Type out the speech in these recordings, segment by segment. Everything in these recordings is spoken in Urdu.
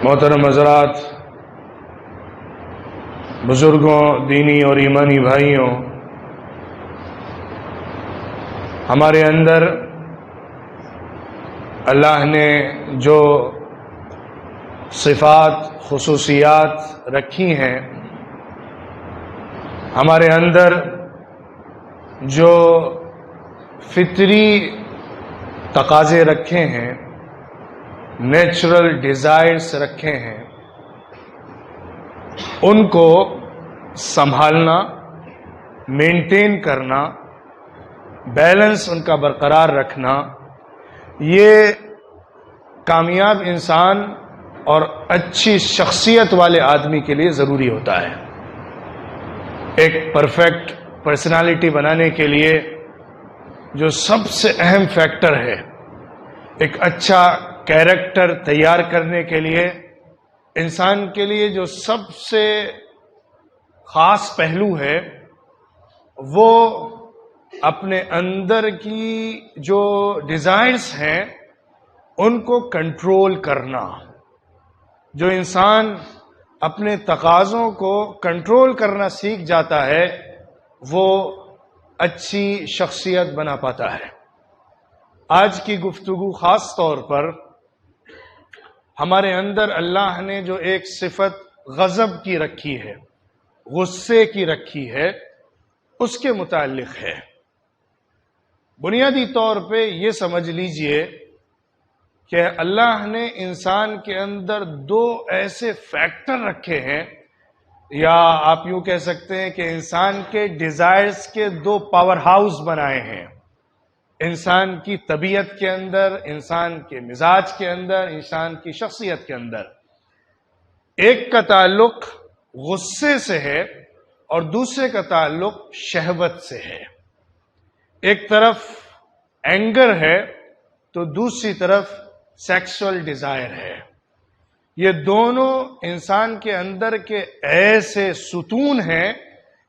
محترم حضرات، بزرگوں، دینی اور ایمانی بھائیوں، ہمارے اندر اللہ نے جو صفات، خصوصیات رکھی ہیں، ہمارے اندر جو فطری تقاضے رکھے ہیں، نیچرل ڈیزائرز رکھے ہیں، ان کو سنبھالنا، مینٹین کرنا، بیلنس ان کا برقرار رکھنا، یہ کامیاب انسان اور اچھی شخصیت والے آدمی کے لیے ضروری ہوتا ہے۔ ایک پرفیکٹ پرسنالٹی بنانے کے لیے جو سب سے اہم فیکٹر ہے، ایک اچھا کیریکٹر تیار کرنے کے لیے انسان کے لیے جو سب سے خاص پہلو ہے، وہ اپنے اندر کی جو ڈیزائرز ہیں ان کو کنٹرول کرنا۔ جو انسان اپنے تقاضوں کو کنٹرول کرنا سیکھ جاتا ہے، وہ اچھی شخصیت بنا پاتا ہے۔ آج کی گفتگو خاص طور پر ہمارے اندر اللہ نے جو ایک صفت غضب کی رکھی ہے، غصے کی رکھی ہے، اس کے متعلق ہے۔ بنیادی طور پہ یہ سمجھ لیجئے کہ اللہ نے انسان کے اندر دو ایسے فیکٹر رکھے ہیں، یا آپ یوں کہہ سکتے ہیں کہ انسان کے ڈیزائرز کے دو پاور ہاؤس بنائے ہیں۔ انسان کی طبیعت کے اندر، انسان کے مزاج کے اندر، انسان کی شخصیت کے اندر۔ ایک کا تعلق غصے سے ہے اور دوسرے کا تعلق شہوت سے ہے۔ ایک طرف اینگر ہے تو دوسری طرف سیکسول ڈیزائر ہے۔ یہ دونوں انسان کے اندر کے ایسے ستون ہیں،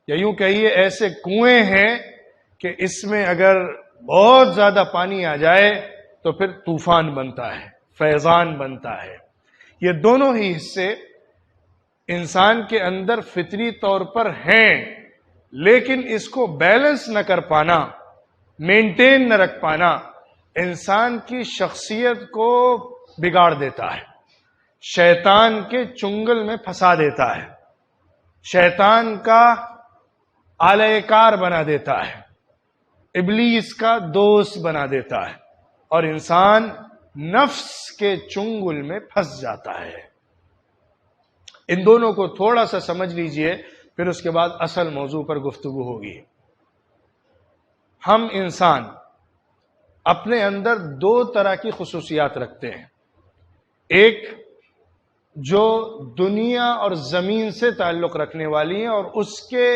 یا یوں کہیے ایسے کنویں ہیں کہ اس میں اگر بہت زیادہ پانی آ جائے تو پھر طوفان بنتا ہے، فیضان بنتا ہے۔ یہ دونوں ہی حصے انسان کے اندر فطری طور پر ہیں، لیکن اس کو بیلنس نہ کر پانا، مینٹین نہ رکھ پانا، انسان کی شخصیت کو بگاڑ دیتا ہے، شیطان کے چنگل میں پھنسا دیتا ہے، شیطان کا آلہ کار بنا دیتا ہے، ابلیس کا دوست بنا دیتا ہے، اور انسان نفس کے چنگل میں پھنس جاتا ہے۔ ان دونوں کو تھوڑا سا سمجھ لیجئے، پھر اس کے بعد اصل موضوع پر گفتگو ہوگی۔ ہم انسان اپنے اندر دو طرح کی خصوصیات رکھتے ہیں۔ ایک جو دنیا اور زمین سے تعلق رکھنے والی ہیں اور اس کے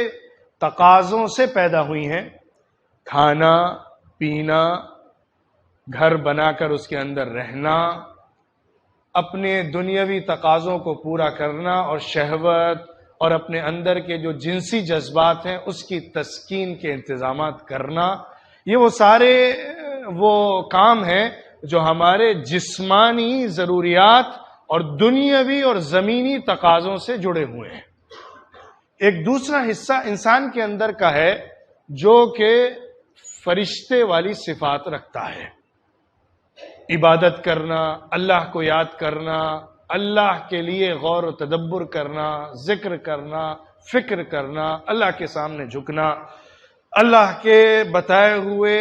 تقاضوں سے پیدا ہوئی ہیں، کھانا، پینا، گھر بنا کر اس کے اندر رہنا، اپنے دنیاوی تقاضوں کو پورا کرنا، اور شہوت اور اپنے اندر کے جو جنسی جذبات ہیں اس کی تسکین کے انتظامات کرنا، یہ وہ سارے وہ کام ہیں جو ہمارے جسمانی ضروریات اور دنیاوی اور زمینی تقاضوں سے جڑے ہوئے ہیں۔ ایک دوسرا حصہ انسان کے اندر کا ہے جو کہ فرشتے والی صفات رکھتا ہے۔ عبادت کرنا، اللہ کو یاد کرنا، اللہ کے لیے غور و تدبر کرنا، ذکر کرنا، فکر کرنا، اللہ کے سامنے جھکنا، اللہ کے بتائے ہوئے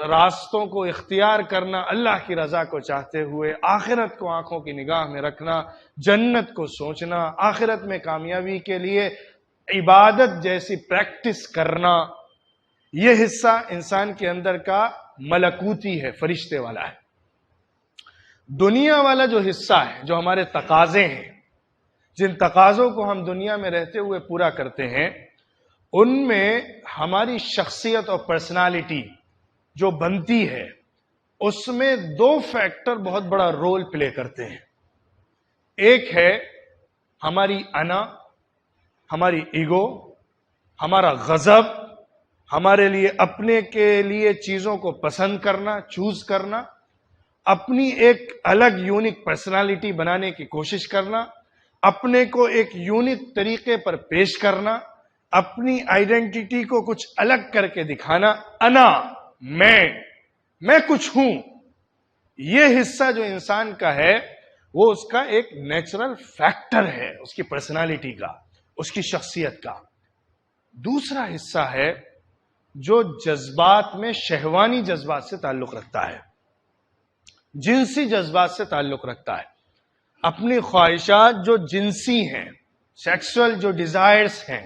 راستوں کو اختیار کرنا، اللہ کی رضا کو چاہتے ہوئے، آخرت کو آنکھوں کی نگاہ میں رکھنا، جنت کو سوچنا، آخرت میں کامیابی کے لیے عبادت جیسی پریکٹس کرنا۔ یہ حصہ انسان کے اندر کا ملکوتی ہے، فرشتے والا ہے۔ دنیا والا جو حصہ ہے، جو ہمارے تقاضے ہیں، جن تقاضوں کو ہم دنیا میں رہتے ہوئے پورا کرتے ہیں، ان میں ہماری شخصیت اور پرسنالٹی جو بنتی ہے، اس میں دو فیکٹر بہت بڑا رول پلے کرتے ہیں۔ ایک ہے ہماری انا، ہماری ایگو، ہمارا غضب، ہمارے لیے اپنے کے لیے چیزوں کو پسند کرنا، چوز کرنا، اپنی ایک الگ یونیک پرسنالٹی بنانے کی کوشش کرنا، اپنے کو ایک یونیک طریقے پر پیش کرنا، اپنی آئیڈینٹی کو کچھ الگ کر کے دکھانا، انا، میں کچھ ہوں، یہ حصہ جو انسان کا ہے وہ اس کا ایک نیچرل فیکٹر ہے، اس کی پرسنالٹی کا، اس کی شخصیت کا۔ دوسرا حصہ ہے جو جذبات میں شہوانی جذبات سے تعلق رکھتا ہے، جنسی جذبات سے تعلق رکھتا ہے، اپنی خواہشات جو جنسی ہیں، سیکسول جو ڈیزائرز ہیں،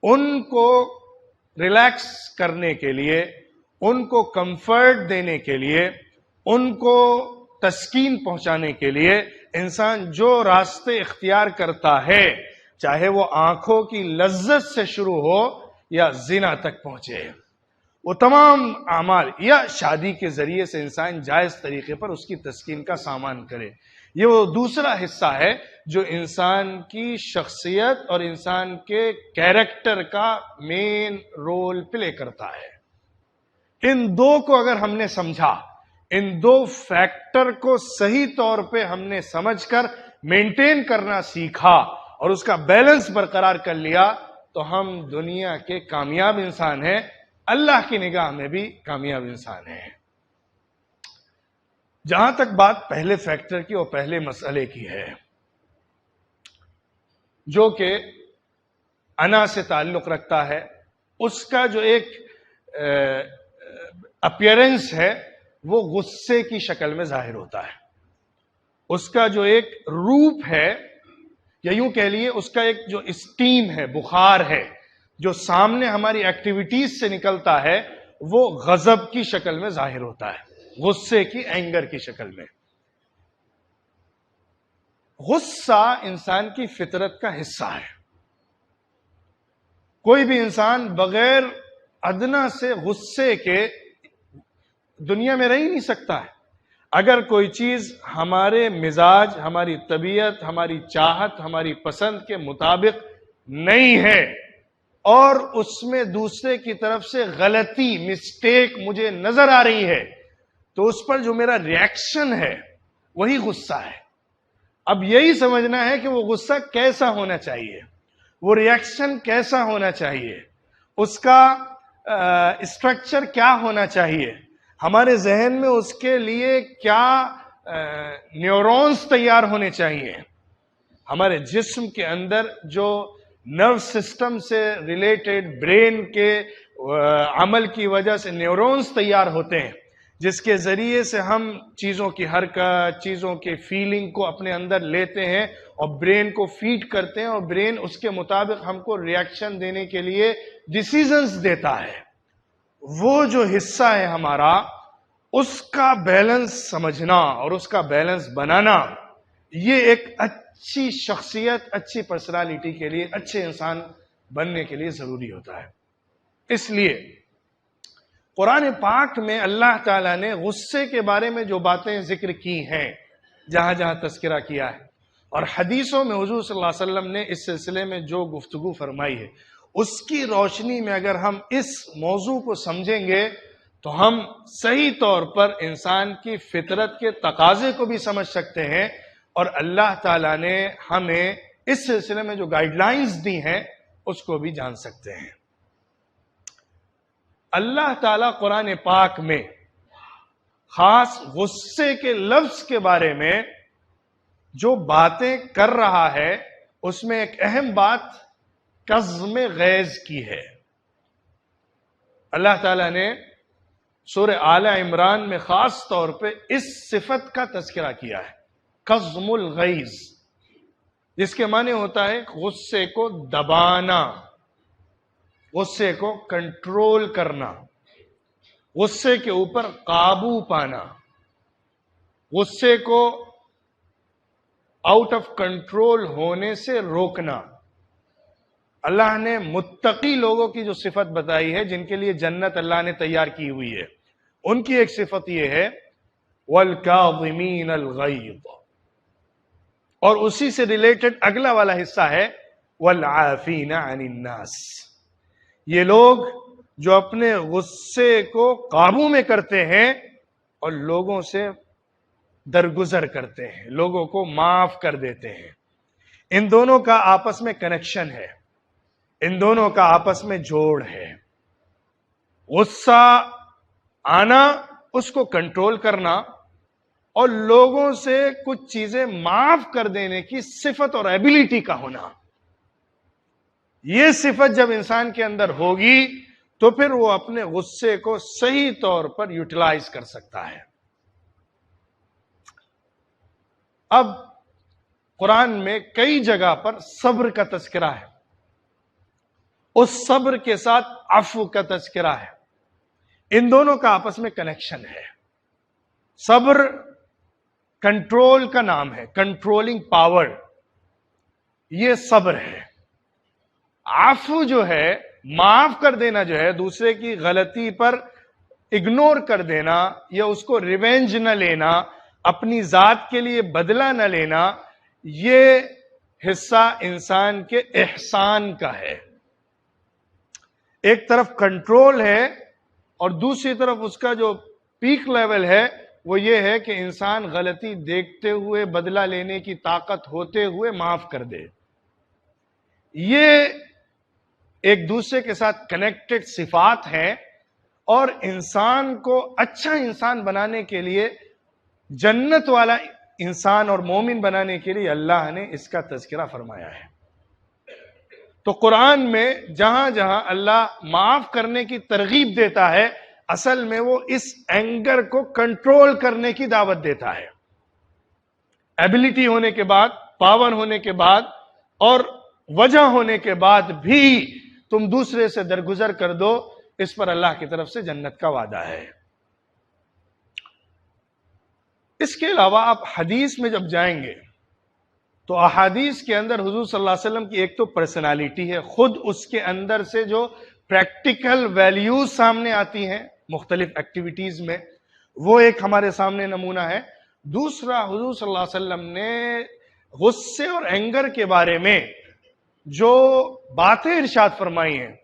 ان کو ریلیکس کرنے کے لیے، ان کو کمفرٹ دینے کے لیے، ان کو تسکین پہنچانے کے لیے انسان جو راستے اختیار کرتا ہے، چاہے وہ آنکھوں کی لذت سے شروع ہو یا زنا تک پہنچے، وہ تمام اعمال، یا شادی کے ذریعے سے انسان جائز طریقے پر اس کی تسکین کا سامان کرے، یہ وہ دوسرا حصہ ہے جو انسان کی شخصیت اور انسان کے کیریکٹر کا مین رول پلے کرتا ہے۔ ان دو کو اگر ہم نے سمجھا، ان دو فیکٹر کو صحیح طور پہ ہم نے سمجھ کر مینٹین کرنا سیکھا اور اس کا بیلنس برقرار کر لیا، تو ہم دنیا کے کامیاب انسان ہیں، اللہ کی نگاہ میں بھی کامیاب انسان ہیں۔ جہاں تک بات پہلے فیکٹر کی اور پہلے مسئلے کی ہے جو کہ انا سے تعلق رکھتا ہے، اس کا جو ایک اپیرنس ہے وہ غصے کی شکل میں ظاہر ہوتا ہے، اس کا جو ایک روپ ہے، یا یوں کہہ لیے اس کا ایک جو اسٹیم ہے، بخار ہے، جو سامنے ہماری ایکٹیویٹیز سے نکلتا ہے، وہ غضب کی شکل میں ظاہر ہوتا ہے، غصے کی، اینگر کی شکل میں۔ غصہ انسان کی فطرت کا حصہ ہے، کوئی بھی انسان بغیر ادنا سے غصے کے دنیا میں رہ ہی نہیں سکتا ہے۔ اگر کوئی چیز ہمارے مزاج، ہماری طبیعت، ہماری چاہت، ہماری پسند کے مطابق نہیں ہے اور اس میں دوسرے کی طرف سے غلطی، مسٹیک مجھے نظر آ رہی ہے، تو اس پر جو میرا ریاکشن ہے وہی غصہ ہے۔ اب یہی سمجھنا ہے کہ وہ غصہ کیسا ہونا چاہیے، وہ ریاکشن کیسا ہونا چاہیے، اس کا اسٹرکچر کیا ہونا چاہیے، ہمارے ذہن میں اس کے لیے کیا نیورونز تیار ہونے چاہیے، ہمارے جسم کے اندر جو نرو سسٹم سے ریلیٹڈ برین کے عمل کی وجہ سے نیورونز تیار ہوتے ہیں، جس کے ذریعے سے ہم چیزوں کی حرکت، چیزوں کے فیلنگ کو اپنے اندر لیتے ہیں اور برین کو فیڈ کرتے ہیں، اور برین اس کے مطابق ہم کو ریاکشن دینے کے لیے ڈیسیژنز دیتا ہے۔ وہ جو حصہ ہے ہمارا، اس کا بیلنس سمجھنا اور اس کا بیلنس بنانا، یہ ایک اچھی شخصیت، اچھی پرسنالٹی کے لیے، اچھے انسان بننے کے لیے ضروری ہوتا ہے۔ اس لیے قرآن پاک میں اللہ تعالیٰ نے غصے کے بارے میں جو باتیں ذکر کی ہیں، جہاں جہاں تذکرہ کیا ہے، اور حدیثوں میں حضور صلی اللہ علیہ وسلم نے اس سلسلے میں جو گفتگو فرمائی ہے، اس کی روشنی میں اگر ہم اس موضوع کو سمجھیں گے تو ہم صحیح طور پر انسان کی فطرت کے تقاضے کو بھی سمجھ سکتے ہیں، اور اللہ تعالیٰ نے ہمیں اس سلسلے میں جو گائیڈ لائنز دی ہیں اس کو بھی جان سکتے ہیں۔ اللہ تعالیٰ قرآن پاک میں خاص غصے کے لفظ کے بارے میں جو باتیں کر رہا ہے، اس میں ایک اہم بات کظم غیظ کی ہے۔ اللہ تعالیٰ نے سورہ آل عمران میں خاص طور پہ اس صفت کا تذکرہ کیا ہے، کظم الغیظ، جس کے معنی ہوتا ہے غصے کو دبانا، غصے کو کنٹرول کرنا، غصے کے اوپر قابو پانا، غصے کو آؤٹ آف کنٹرول ہونے سے روکنا۔ اللہ نے متقی لوگوں کی جو صفت بتائی ہے، جن کے لیے جنت اللہ نے تیار کی ہوئی ہے، ان کی ایک صفت یہ ہے وَالْكَاظِمِينَ الْغَيْظَ، اور اسی سے ریلیٹڈ اگلا والا حصہ ہے وَالْعَافِينَ عَنِ النَّاسِ، یہ لوگ جو اپنے غصے کو قابو میں کرتے ہیں اور لوگوں سے درگزر کرتے ہیں، لوگوں کو معاف کر دیتے ہیں. ان دونوں کا آپس میں کنیکشن ہے، ان دونوں کا آپس میں جوڑ ہے. غصہ آنا، اس کو کنٹرول کرنا، اور لوگوں سے کچھ چیزیں معاف کر دینے کی صفت اور ایبیلٹی کا ہونا. یہ صفت جب انسان کے اندر ہوگی تو پھر وہ اپنے غصے کو صحیح طور پر یوٹیلائز کر سکتا ہے. اب قرآن میں کئی جگہ پر صبر کا تذکرہ ہے، اس صبر کے ساتھ عفو کا تذکرہ ہے. ان دونوں کا آپس میں کنیکشن ہے. صبر کنٹرول کا نام ہے، کنٹرولنگ پاور، یہ صبر ہے. عفو جو ہے، معاف کر دینا جو ہے، دوسرے کی غلطی پر اگنور کر دینا یا اس کو ریونج نہ لینا، اپنی ذات کے لیے بدلہ نہ لینا، یہ حصہ انسان کے احسان کا ہے. ایک طرف کنٹرول ہے اور دوسری طرف اس کا جو پیک لیول ہے وہ یہ ہے کہ انسان غلطی دیکھتے ہوئے بدلہ لینے کی طاقت ہوتے ہوئے معاف کر دے. یہ ایک دوسرے کے ساتھ کنیکٹڈ صفات ہیں، اور انسان کو اچھا انسان بنانے کے لیے، جنت والا انسان اور مومن بنانے کے لیے اللہ نے اس کا تذکرہ فرمایا ہے. تو قرآن میں جہاں جہاں اللہ معاف کرنے کی ترغیب دیتا ہے، اصل میں وہ اس اینگر کو کنٹرول کرنے کی دعوت دیتا ہے. ایبلٹی ہونے کے بعد، پاور ہونے کے بعد اور وجہ ہونے کے بعد بھی تم دوسرے سے درگزر کر دو، اس پر اللہ کی طرف سے جنت کا وعدہ ہے. اس کے علاوہ آپ حدیث میں جب جائیں گے تو احادیث کے اندر حضور صلی اللہ علیہ وسلم کی ایک تو پرسنالٹی ہے، خود اس کے اندر سے جو پریکٹیکل ویلیوز سامنے آتی ہیں مختلف ایکٹیویٹیز میں، وہ ایک ہمارے سامنے نمونہ ہے. دوسرا، حضور صلی اللہ علیہ وسلم نے غصے اور اینگر کے بارے میں جو باتیں ارشاد فرمائی ہیں،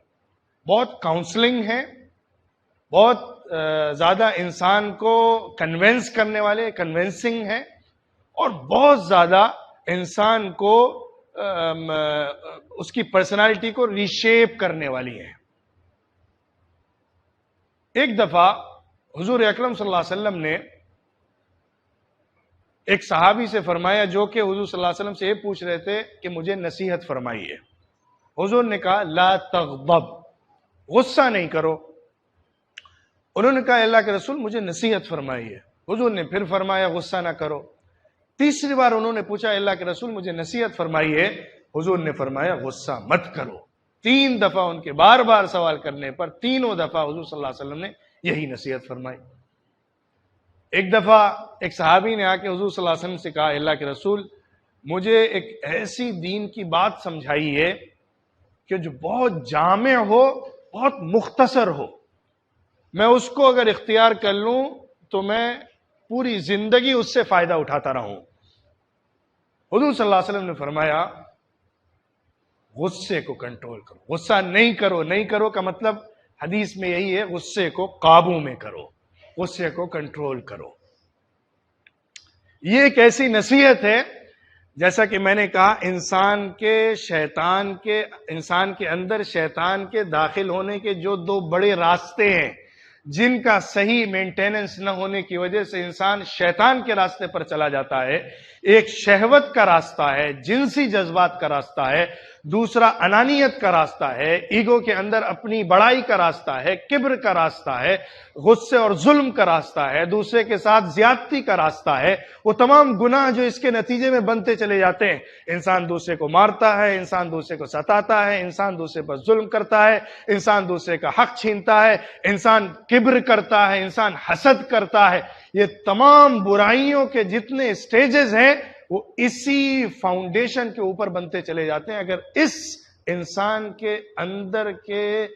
بہت کاؤنسلنگ ہیں، بہت زیادہ انسان کو کنونس کرنے والے، کنونسنگ ہیں، اور بہت زیادہ انسان کو اس کی پرسنالٹی کو ریشیپ کرنے والی ہیں. ایک دفعہ حضور اکرم صلی اللہ علیہ وسلم نے ایک صحابی سے فرمایا جو کہ حضور صلی اللہ علیہ وسلم سے یہ پوچھ رہے تھے کہ مجھے نصیحت فرمائیے. حضور نے کہا لا تغضب، غصہ نہیں کرو. انہوں نے کہا اللہ کے رسول مجھے نصیحت فرمائیے. حضور نے پھر فرمایا غصہ نہ کرو. تیسری بار انہوں نے پوچھا اللہ کے رسول مجھے نصیحت فرمائیے. حضور نے فرمایا غصہ مت کرو. 3 دفعہ ان کے بار بار سوال کرنے پر تینوں دفعہ حضور صلی اللہ علیہ وسلم نے یہی نصیحت فرمائی. ایک دفعہ ایک صحابی نے آ کے حضور صلی اللہ علیہ وسلم سے کہا اللہ کے رسول مجھے ایک ایسی دین کی بات سمجھائیے کہ جو بہت جامع ہو، بہت مختصر ہو، میں اس کو اگر اختیار کر لوں تو میں پوری زندگی اس سے فائدہ اٹھاتا رہوں. حضور صلی اللہ علیہ وسلم نے فرمایا غصے کو کنٹرول کرو. غصہ نہیں کرو. نہیں کرو کا مطلب حدیث میں یہی ہے، غصے کو قابو میں کرو، غصے کو کنٹرول کرو. یہ ایک ایسی نصیحت ہے جیسا کہ میں نے کہا انسان کے اندر شیطان کے داخل ہونے کے جو 2 بڑے راستے ہیں، جن کا صحیح مینٹیننس نہ ہونے کی وجہ سے انسان شیطان کے راستے پر چلا جاتا ہے. ایک شہوت کا راستہ ہے، جنسی جذبات کا راستہ ہے. دوسرا انانیت کا راستہ ہے، ایگو کے اندر اپنی بڑائی کا راستہ ہے، کبر کا راستہ ہے، غصے اور ظلم کا راستہ ہے، دوسرے کے ساتھ زیادتی کا راستہ ہے. وہ تمام گناہ جو اس کے نتیجے میں بنتے چلے جاتے ہیں، انسان دوسرے کو مارتا ہے، انسان دوسرے کو ستاتا ہے، انسان دوسرے پر ظلم کرتا ہے، انسان دوسرے کا حق چھینتا ہے، انسان کبر کرتا ہے، انسان حسد کرتا ہے. یہ تمام برائیوں کے جتنے سٹیجز ہیں وہ اسی فاؤنڈیشن کے اوپر بنتے چلے جاتے ہیں. اگر اس انسان کے اندر کے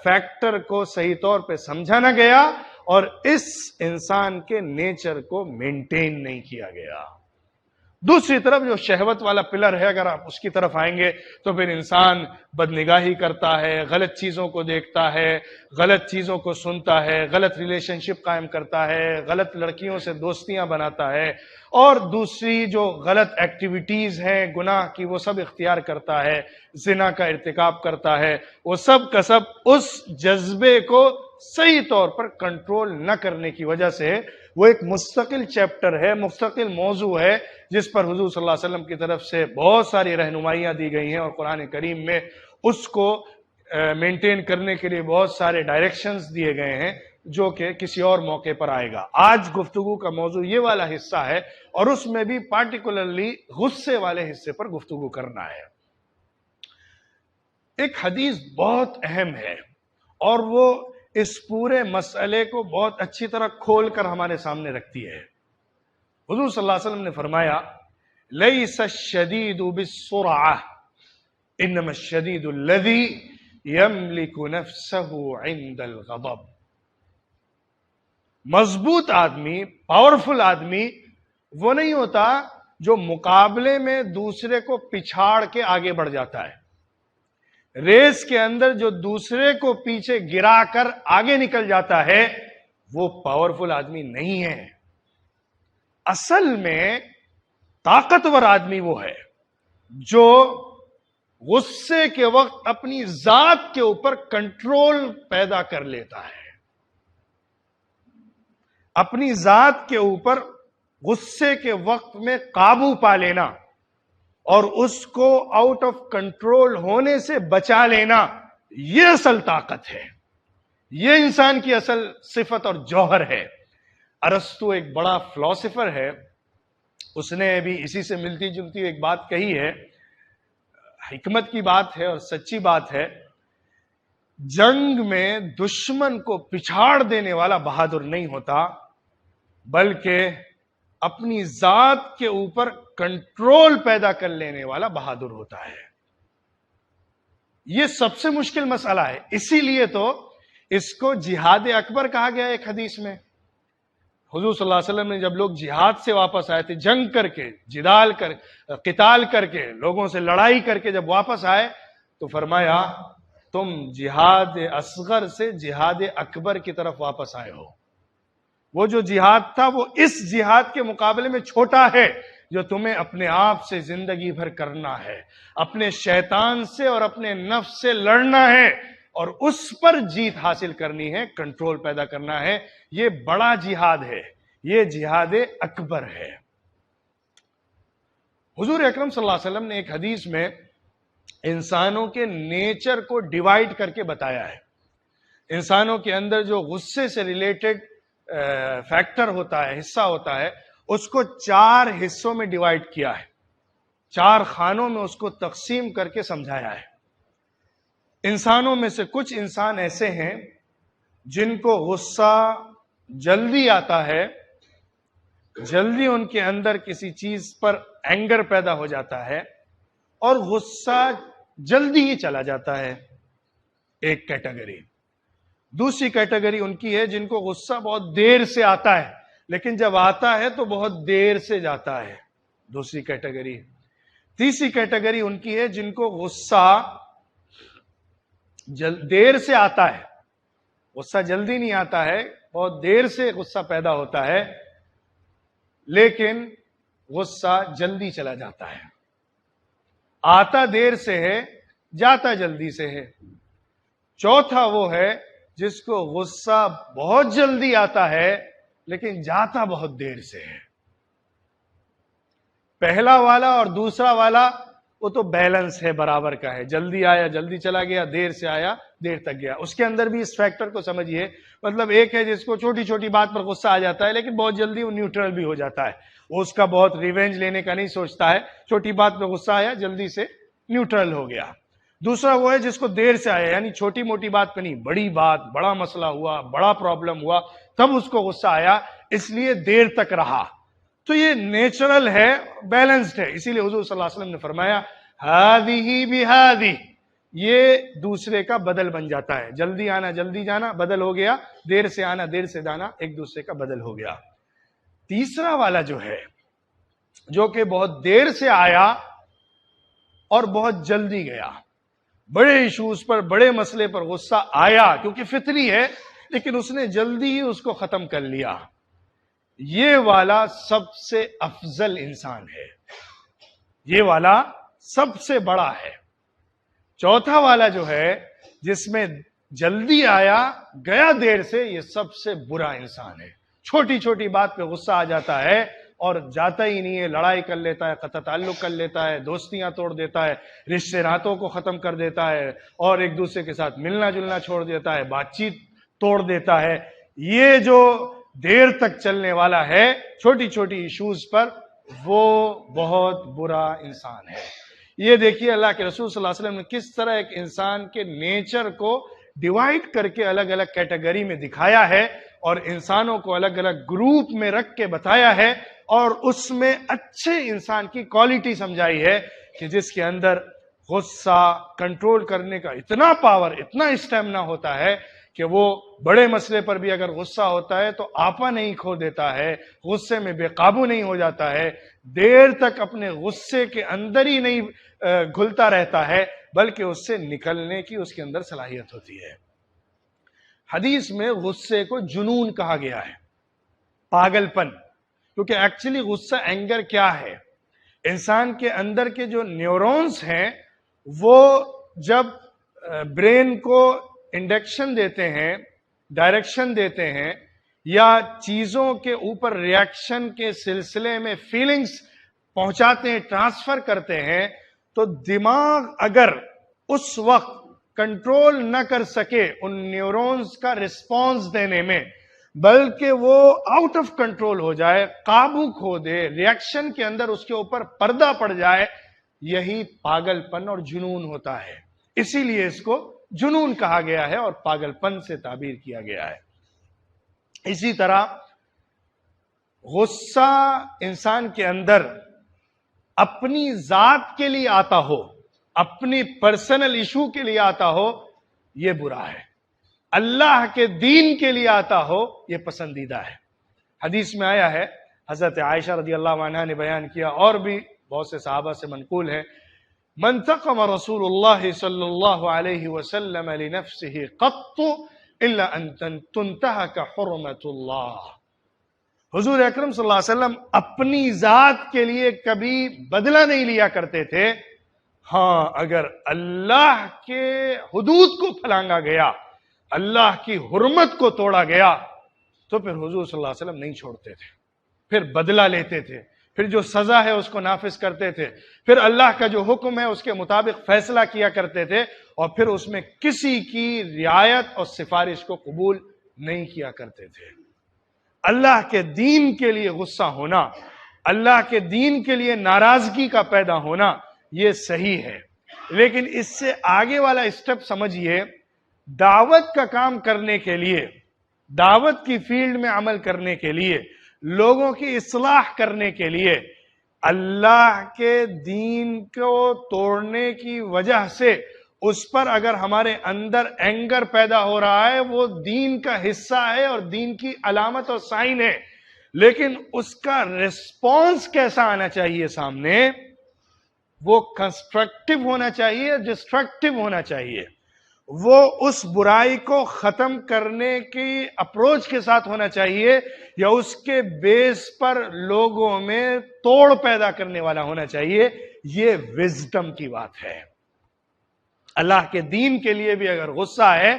فیکٹر کو صحیح طور پہ سمجھا نہ گیا اور اس انسان کے نیچر کو مینٹین نہیں کیا گیا دوسری طرف جو شہوت والا پلر ہے، اگر آپ اس کی طرف آئیں گے تو پھر انسان بدنگاہی کرتا ہے، غلط چیزوں کو دیکھتا ہے، غلط چیزوں کو سنتا ہے، غلط ریلیشن شپ قائم کرتا ہے، غلط لڑکیوں سے دوستیاں بناتا ہے، اور دوسری جو غلط ایکٹیویٹیز ہیں گناہ کی وہ سب اختیار کرتا ہے، زنا کا ارتکاب کرتا ہے۔ وہ سب کا سب اس جذبے کو صحیح طور پر کنٹرول نہ کرنے کی وجہ سے وہ ایک مستقل چیپٹر ہے، مستقل موضوع ہے، جس پر حضور صلی اللہ علیہ وسلم کی طرف سے بہت ساری رہنمائیاں دی گئی ہیں، اور قرآن کریم میں اس کو مینٹین کرنے کے لیے بہت سارے ڈائریکشنز دیے گئے ہیں، جو کہ کسی اور موقع پر آئے گا۔ آج گفتگو کا موضوع یہ والا حصہ ہے، اور اس میں بھی پارٹیکولرلی غصے والے حصے پر گفتگو کرنا ہے۔ ایک حدیث بہت اہم ہے، اور وہ اس پورے مسئلے کو بہت اچھی طرح کھول کر ہمارے سامنے رکھتی ہے۔ حضور صلی اللہ علیہ وسلم نے فرمایا، لیس الشدید بالسرعہ انما الشدید الذی یملک نفسہ عند الغضب۔ مضبوط آدمی، پاورفل آدمی وہ نہیں ہوتا جو مقابلے میں دوسرے کو پچھاڑ کے آگے بڑھ جاتا ہے۔ ریس کے اندر جو دوسرے کو پیچھے گرا کر آگے نکل جاتا ہے وہ پاورفل آدمی نہیں ہے۔ اصل میں طاقتور آدمی وہ ہے جو غصے کے وقت اپنی ذات کے اوپر کنٹرول پیدا کر لیتا ہے۔ اپنی ذات کے اوپر غصے کے وقت میں قابو پا لینا اور اس کو آؤٹ آف کنٹرول ہونے سے بچا لینا، یہ اصل طاقت ہے، یہ انسان کی اصل صفت اور جوہر ہے۔ ارسطو ایک بڑا فلاسفر ہے، اس نے بھی اسی سے ملتی جلتی ایک بات کہی ہے، حکمت کی بات ہے اور سچی بات ہے۔ جنگ میں دشمن کو پچھاڑ دینے والا بہادر نہیں ہوتا، بلکہ اپنی ذات کے اوپر کنٹرول پیدا کر لینے والا بہادر ہوتا ہے۔ یہ سب سے مشکل مسئلہ ہے، اسی لیے تو اس کو جہاد اکبر کہا گیا ایک حدیث میں۔ حضور صلی اللہ علیہ وسلم نے جب لوگ جہاد سے واپس آئے تھے، جنگ کر کے، جدال کر، قتال کر کے، لوگوں سے لڑائی کر کے جب واپس آئے تو فرمایا تم جہاد اصغر سے جہاد اکبر کی طرف واپس آئے ہو۔ وہ جو جہاد تھا وہ اس جہاد کے مقابلے میں چھوٹا ہے جو تمہیں اپنے آپ سے زندگی بھر کرنا ہے، اپنے شیطان سے اور اپنے نفس سے لڑنا ہے اور اس پر جیت حاصل کرنی ہے، کنٹرول پیدا کرنا ہے۔ یہ بڑا جہاد ہے، یہ جہاد اکبر ہے۔ حضور اکرم صلی اللہ علیہ وسلم نے ایک حدیث میں انسانوں کے نیچر کو ڈیوائیڈ کر کے بتایا ہے۔ انسانوں کے اندر جو غصے سے ریلیٹڈ فیکٹر ہوتا ہے، حصہ ہوتا ہے، اس کو 4 حصوں میں ڈیوائیڈ کیا ہے، 4 خانوں میں اس کو تقسیم کر کے سمجھایا ہے۔ انسانوں میں سے کچھ انسان ایسے ہیں جن کو غصہ جلدی آتا ہے، جلدی ان کے اندر کسی چیز پر اینگر پیدا ہو جاتا ہے اور غصہ جلدی ہی چلا جاتا ہے، ایک کیٹیگری۔ دوسری کیٹیگری ان کی ہے جن کو غصہ بہت دیر سے آتا ہے، لیکن جب آتا ہے تو بہت دیر سے جاتا ہے، دوسری کیٹیگری۔ تیسری کیٹیگری ان کی ہے جن کو غصہ دیر سے آتا ہے، غصہ جلدی نہیں آتا ہے، بہت دیر سے غصہ پیدا ہوتا ہے، لیکن غصہ جلدی چلا جاتا ہے۔ آتا دیر سے ہے، جاتا جلدی سے ہے۔ چوتھا وہ ہے جس کو غصہ بہت جلدی آتا ہے لیکن جاتا بہت دیر سے ہے۔ پہلا والا اور دوسرا والا وہ تو بیلنس ہے، برابر کا ہے، جلدی آیا جلدی چلا گیا، دیر سے آیا دیر تک گیا۔ اس کے اندر بھی اس فیکٹر کو سمجھیے، مطلب ایک ہے جس کو چھوٹی چھوٹی بات پر غصہ آ جاتا ہے لیکن بہت جلدی وہ نیوٹرل بھی ہو جاتا ہے، وہ اس کا بہت ریونج لینے کا نہیں سوچتا ہے، چھوٹی بات پہ غصہ آیا جلدی سے نیوٹرل ہو گیا۔ دوسرا وہ ہے جس کو دیر سے آیا، یعنی چھوٹی موٹی بات پہ نہیں، بڑی بات، بڑا مسئلہ ہوا، بڑا پرابلم ہوا، تب اس کو غصہ آیا، اس لیے دیر تک رہا۔ تو یہ نیچرل ہے، بیلنسڈ ہے۔ اسی لیے حضور صلی اللہ علیہ وسلم نے فرمایا ہذہ بہذہ، یہ دوسرے کا بدل بن جاتا ہے، جلدی آنا جلدی جانا بدل ہو گیا، دیر سے آنا دیر سے جانا ایک دوسرے کا بدل ہو گیا۔ تیسرا والا جو ہے جو کہ بہت دیر سے آیا اور بہت جلدی گیا. بڑے ایشوز پر، بڑے مسئلے پر غصہ آیا کیونکہ فطری ہے، لیکن اس نے جلدی ہی اس کو ختم کر لیا. یہ والا سب سے افضل انسان ہے، یہ والا سب سے بڑا ہے. چوتھا والا جو ہے جس میں جلدی آیا گیا دیر سے، یہ سب سے برا انسان ہے. چھوٹی چھوٹی بات پہ غصہ آ جاتا ہے اور جاتا ہی نہیں ہے، لڑائی کر لیتا ہے، قطع تعلق کر لیتا ہے، دوستیاں توڑ دیتا ہے، رشتے ناتوں کو ختم کر دیتا ہے، اور ایک دوسرے کے ساتھ ملنا جلنا چھوڑ دیتا ہے، بات چیت توڑ دیتا ہے. یہ جو دیر تک چلنے والا ہے چھوٹی چھوٹی ایشوز پر، وہ بہت برا انسان ہے. یہ دیکھیے اللہ کے رسول صلی اللہ علیہ وسلم نے کس طرح ایک انسان کے نیچر کو ڈیوائیڈ کر کے الگ الگ کیٹیگری میں دکھایا ہے، اور انسانوں کو الگ الگ گروپ میں رکھ کے بتایا ہے، اور اس میں اچھے انسان کی کوالٹی سمجھائی ہے کہ جس کے اندر غصہ کنٹرول کرنے کا اتنا پاور، اتنا اسٹیمنا ہوتا ہے کہ وہ بڑے مسئلے پر بھی اگر غصہ ہوتا ہے تو آپا نہیں کھو دیتا ہے، غصے میں بے قابو نہیں ہو جاتا ہے، دیر تک اپنے غصے کے اندر ہی نہیں گھلتا رہتا ہے، بلکہ اس سے نکلنے کی اس کے اندر صلاحیت ہوتی ہے. حدیث میں غصے کو جنون کہا گیا ہے، پاگل پن. کیونکہ ایکچولی غصہ، اینگر کیا ہے؟ انسان کے اندر کے جو نیورونز ہیں وہ جب برین کو انڈکشن دیتے ہیں، ڈائریکشن دیتے ہیں، یا چیزوں کے اوپر ریاکشن کے سلسلے میں فیلنگز پہنچاتے ہیں، ٹرانسفر کرتے ہیں، تو دماغ اگر اس وقت کنٹرول نہ کر سکے ان نیورونز کا رسپانس دینے میں، بلکہ وہ آؤٹ آف کنٹرول ہو جائے، قابو کھو دے، ریاکشن کے اندر اس کے اوپر پردہ پڑ جائے، یہی پاگل پن اور جنون ہوتا ہے. اسی لیے اس کو جنون کہا گیا ہے اور پاگل پن سے تعبیر کیا گیا ہے. اسی طرح غصہ انسان کے اندر اپنی ذات کے لیے آتا ہو، اپنی پرسنل ایشو کے لیے آتا ہو، یہ برا ہے. اللہ کے دین کے لیے آتا ہو، یہ پسندیدہ ہے. حدیث میں آیا ہے، حضرت عائشہ رضی اللہ عنہا نے بیان کیا، اور بھی بہت سے صحابہ سے منقول ہے، من تقم رسول اللہ صلی اللہ علیہ وسلم لنفسه قط الا ان تنتهك حرمت اللہ. حضور اکرم صلی اللہ علیہ وسلم اپنی ذات کے لیے کبھی بدلہ نہیں لیا کرتے تھے. ہاں، اگر اللہ کے حدود کو پھلانگا گیا، اللہ کی حرمت کو توڑا گیا، تو پھر حضور صلی اللہ علیہ وسلم نہیں چھوڑتے تھے، پھر بدلہ لیتے تھے، پھر جو سزا ہے اس کو نافذ کرتے تھے، پھر اللہ کا جو حکم ہے اس کے مطابق فیصلہ کیا کرتے تھے، اور پھر اس میں کسی کی رعایت اور سفارش کو قبول نہیں کیا کرتے تھے. اللہ کے دین کے لیے غصہ ہونا، اللہ کے دین کے لیے ناراضگی کا پیدا ہونا، یہ صحیح ہے. لیکن اس سے آگے والا اسٹیپ سمجھیے، دعوت کا کام کرنے کے لیے، دعوت کی فیلڈ میں عمل کرنے کے لیے، لوگوں کی اصلاح کرنے کے لیے، اللہ کے دین کو توڑنے کی وجہ سے اس پر اگر ہمارے اندر اینگر پیدا ہو رہا ہے، وہ دین کا حصہ ہے اور دین کی علامت اور سائن ہے، لیکن اس کا ریسپانس کیسا آنا چاہیے سامنے؟ وہ کنسٹرکٹیو ہونا چاہیے، ڈسٹرکٹیو ہونا چاہیے. وہ اس برائی کو ختم کرنے کی اپروچ کے ساتھ ہونا چاہیے، یا اس کے بیس پر لوگوں میں توڑ پیدا کرنے والا ہونا چاہیے. یہ وزڈم کی بات ہے. اللہ کے دین کے لیے بھی اگر غصہ ہے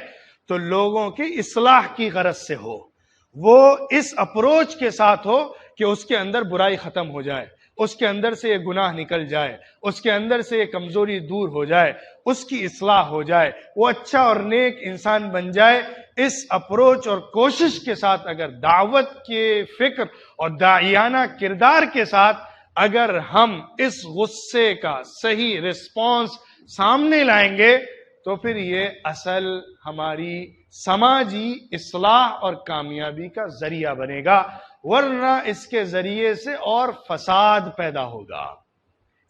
تو لوگوں کی اصلاح کی غرض سے ہو، وہ اس اپروچ کے ساتھ ہو کہ اس کے اندر برائی ختم ہو جائے، اس کے اندر سے یہ گناہ نکل جائے، اس کے اندر سے یہ کمزوری دور ہو جائے، اس کی اصلاح ہو جائے، وہ اچھا اور نیک انسان بن جائے. اس اپروچ اور کوشش کے ساتھ اگر دعوت کے فکر اور داعیانہ کردار کے ساتھ اگر ہم اس غصے کا صحیح رسپانس سامنے لائیں گے، تو پھر یہ اصل ہماری سماجی اصلاح اور کامیابی کا ذریعہ بنے گا. ورنہ اس کے ذریعے سے اور فساد پیدا ہوگا،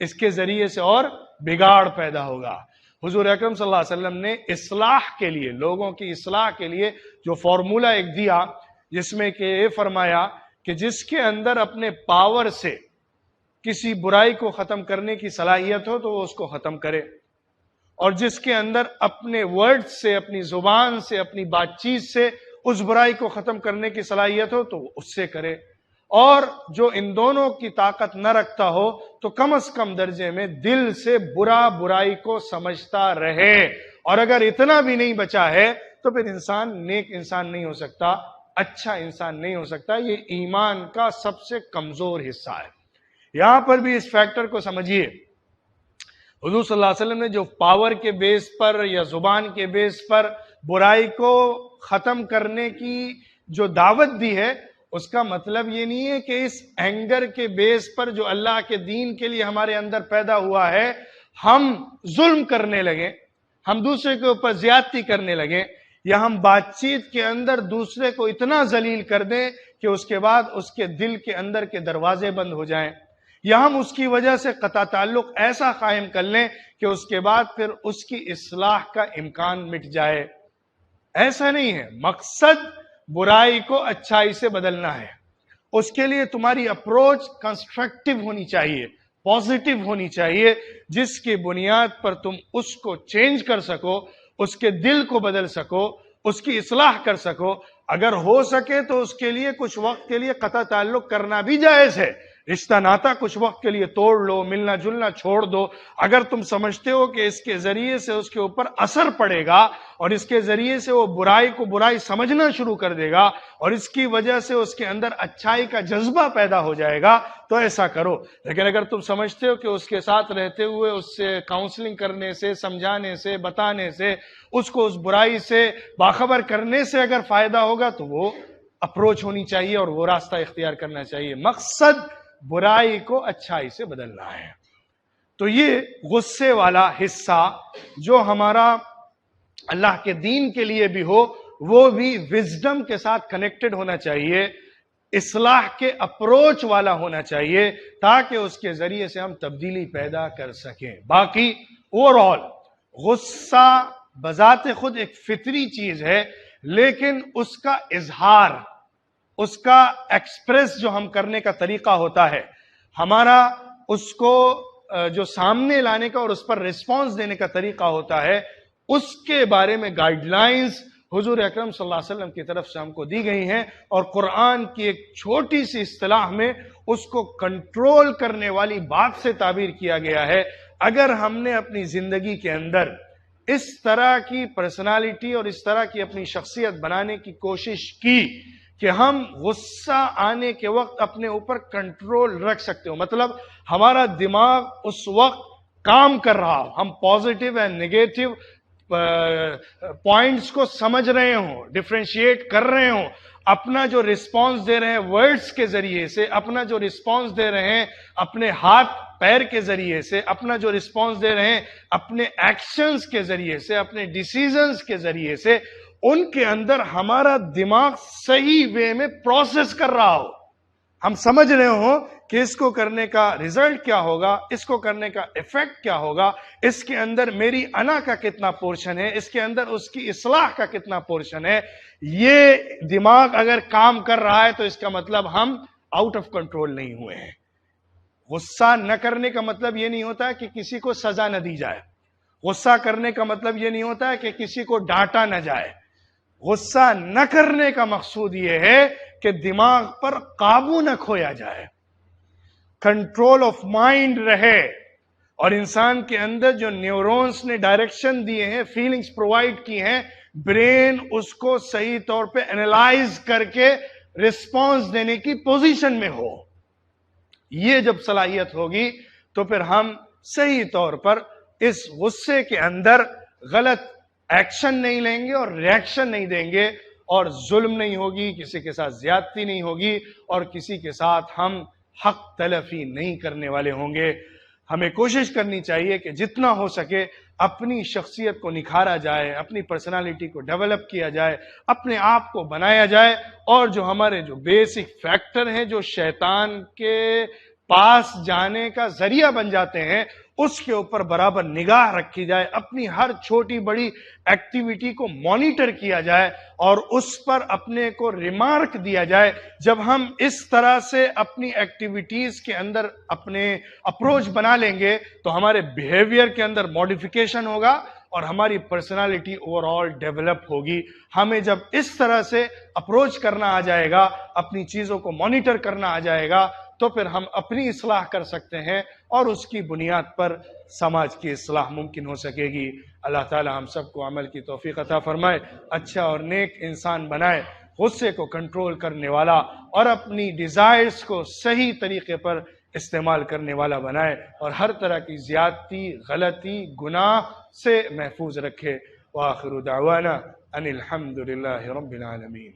اس کے ذریعے سے اور بگاڑ پیدا ہوگا. حضور اکرم صلی اللہ علیہ وسلم نے اصلاح کے لیے، لوگوں کی اصلاح کے لیے جو فارمولہ ایک دیا، جس میں کہ یہ فرمایا کہ جس کے اندر اپنے پاور سے کسی برائی کو ختم کرنے کی صلاحیت ہو تو وہ اس کو ختم کرے، اور جس کے اندر اپنے ورڈ سے، اپنی زبان سے، اپنی بات چیت سے اس برائی کو ختم کرنے کی صلاحیت ہو تو وہ اس سے کرے، اور جو ان دونوں کی طاقت نہ رکھتا ہو تو کم از کم درجے میں دل سے برائی کو سمجھتا رہے، اور اگر اتنا بھی نہیں بچا ہے تو پھر انسان نیک انسان نہیں ہو سکتا، اچھا انسان نہیں ہو سکتا۔ یہ ایمان کا سب سے کمزور حصہ ہے۔ یہاں پر بھی اس فیکٹر کو سمجھیے، حضور صلی اللہ علیہ وسلم نے جو پاور کے بیس پر یا زبان کے بیس پر برائی کو ختم کرنے کی جو دعوت دی ہے، اس کا مطلب یہ نہیں ہے کہ اس اینگر کے بیس پر جو اللہ کے دین کے لیے ہمارے اندر پیدا ہوا ہے ہم ظلم کرنے لگیں، ہم دوسرے کے اوپر زیادتی کرنے لگیں، یا ہم بات چیت کے اندر دوسرے کو اتنا ذلیل کر دیں کہ اس کے بعد اس کے دل کے اندر کے دروازے بند ہو جائیں، یا ہم اس کی وجہ سے قطع تعلق ایسا قائم کر لیں کہ اس کے بعد پھر اس کی اصلاح کا امکان مٹ جائے۔ ایسا نہیں ہے، مقصد برائی کو اچھائی سے بدلنا ہے۔ اس کے لیے تمہاری اپروچ کنسٹرکٹیو ہونی چاہیے، پازیٹیو ہونی چاہیے، جس کی بنیاد پر تم اس کو چینج کر سکو، اس کے دل کو بدل سکو، اس کی اصلاح کر سکو۔ اگر ہو سکے تو اس کے لیے کچھ وقت کے لیے قطع تعلق کرنا بھی جائز ہے، رشتہ ناتا کچھ وقت کے لیے توڑ لو، ملنا جلنا چھوڑ دو، اگر تم سمجھتے ہو کہ اس کے ذریعے سے اس کے اوپر اثر پڑے گا اور اس کے ذریعے سے وہ برائی کو برائی سمجھنا شروع کر دے گا اور اس کی وجہ سے اس کے اندر اچھائی کا جذبہ پیدا ہو جائے گا تو ایسا کرو۔ لیکن اگر تم سمجھتے ہو کہ اس کے ساتھ رہتے ہوئے اس سے کاؤنسلنگ کرنے سے، سمجھانے سے، بتانے سے، اس کو اس برائی سے باخبر کرنے سے اگر فائدہ ہوگا تو وہ اپروچ ہونی چاہیے اور وہ راستہ اختیار کرنا چاہیے۔ مقصد برائی کو اچھائی سے بدلنا ہے۔ تو یہ غصے والا حصہ جو ہمارا اللہ کے دین کے لیے بھی ہو، وہ بھی وزڈم کے ساتھ کنیکٹڈ ہونا چاہیے، اصلاح کے اپروچ والا ہونا چاہیے، تاکہ اس کے ذریعے سے ہم تبدیلی پیدا کر سکیں۔ باقی اوورآل غصہ بذات خود ایک فطری چیز ہے، لیکن اس کا اظہار، اس کا ایکسپریس جو ہم کرنے کا طریقہ ہوتا ہے، ہمارا اس کو جو سامنے لانے کا اور اس پر ریسپانس دینے کا طریقہ ہوتا ہے، اس کے بارے میں گائیڈ لائنز حضور اکرم صلی اللہ علیہ وسلم کی طرف سے ہم کو دی گئی ہیں، اور قرآن کی ایک چھوٹی سی اصطلاح میں اس کو کنٹرول کرنے والی بات سے تعبیر کیا گیا ہے۔ اگر ہم نے اپنی زندگی کے اندر اس طرح کی پرسنالٹی اور اس طرح کی اپنی شخصیت بنانے کی کوشش کی کہ ہم غصہ آنے کے وقت اپنے اوپر کنٹرول رکھ سکتے ہو، مطلب ہمارا دماغ اس وقت کام کر رہا ہو، ہم پازیٹیو اینڈ نیگیٹو پوائنٹس کو سمجھ رہے ہوں، ڈیفرینشیٹ کر رہے ہوں، اپنا جو رسپانس دے رہے ہیں ورڈز کے ذریعے سے، اپنا جو رسپانس دے رہے ہیں اپنے ہاتھ پیر کے ذریعے سے، اپنا جو رسپانس دے رہے ہیں اپنے ایکشنز کے ذریعے سے، اپنے ڈیسیژنز کے ذریعے سے، ان کے اندر ہمارا دماغ صحیح وے میں پروسیس کر رہا ہو، ہم سمجھ رہے ہوں کہ اس کو کرنے کا ریزلٹ کیا ہوگا، اس کو کرنے کا ایفیکٹ کیا ہوگا، اس کے اندر میری انا کا کتنا پورشن ہے، اس کے اندر اس کی اصلاح کا کتنا پورشن ہے۔ یہ دماغ اگر کام کر رہا ہے تو اس کا مطلب ہم آؤٹ آف کنٹرول نہیں ہوئے ہیں۔ غصہ نہ کرنے کا مطلب یہ نہیں ہوتا ہے کہ کسی کو سزا نہ دی جائے، غصہ کرنے کا مطلب یہ نہیں ہوتا ہے کہ کسی کو ڈانٹا نہ جائے۔ غصہ نہ کرنے کا مقصود یہ ہے کہ دماغ پر قابو نہ کھویا جائے، کنٹرول آف مائنڈ رہے، اور انسان کے اندر جو نیورونز نے ڈائریکشن دیے ہیں، فیلنگز پرووائڈ کی ہیں، برین اس کو صحیح طور پہ انالائز کر کے رسپانس دینے کی پوزیشن میں ہو۔ یہ جب صلاحیت ہوگی تو پھر ہم صحیح طور پر اس غصے کے اندر غلط ایکشن نہیں لیں گے اور ریاکشن نہیں دیں گے، اور ظلم نہیں ہوگی، کسی کے ساتھ زیادتی نہیں ہوگی، اور کسی کے ساتھ ہم حق تلفی نہیں کرنے والے ہوں گے۔ ہمیں کوشش کرنی چاہیے کہ جتنا ہو سکے اپنی شخصیت کو نکھارا جائے، اپنی پرسنالٹی کو ڈیولپ کیا جائے، اپنے آپ کو بنایا جائے، اور جو ہمارے جو بیسک فیکٹر ہیں جو شیطان کے پاس جانے کا ذریعہ بن جاتے ہیں، اس کے اوپر برابر نگاہ رکھی جائے، اپنی ہر چھوٹی بڑی ایکٹیویٹی کو مانیٹر کیا جائے اور اس پر اپنے کو ریمارک دیا جائے۔ جب ہم اس طرح سے اپنی ایکٹیویٹیز کے اندر اپنے اپروچ بنا لیں گے تو ہمارے بیہیویئر کے اندر ماڈیفیکیشن ہوگا اور ہماری پرسنالٹی اوور آل ڈیولپ ہوگی۔ ہمیں جب اس طرح سے اپروچ کرنا آ جائے گا، اپنی چیزوں کو مانیٹر کرنا آ جائے گا، تو پھر ہم اپنی اصلاح کر سکتے ہیں اور اس کی بنیاد پر سماج کی اصلاح ممکن ہو سکے گی۔ اللہ تعالی ہم سب کو عمل کی توفیق عطا فرمائے، اچھا اور نیک انسان بنائے، غصے کو کنٹرول کرنے والا اور اپنی ڈیزائرز کو صحیح طریقے پر استعمال کرنے والا بنائے، اور ہر طرح کی زیادتی، غلطی، گناہ سے محفوظ رکھے۔ وآخر دعوانا ان الحمد للہ رب العالمین۔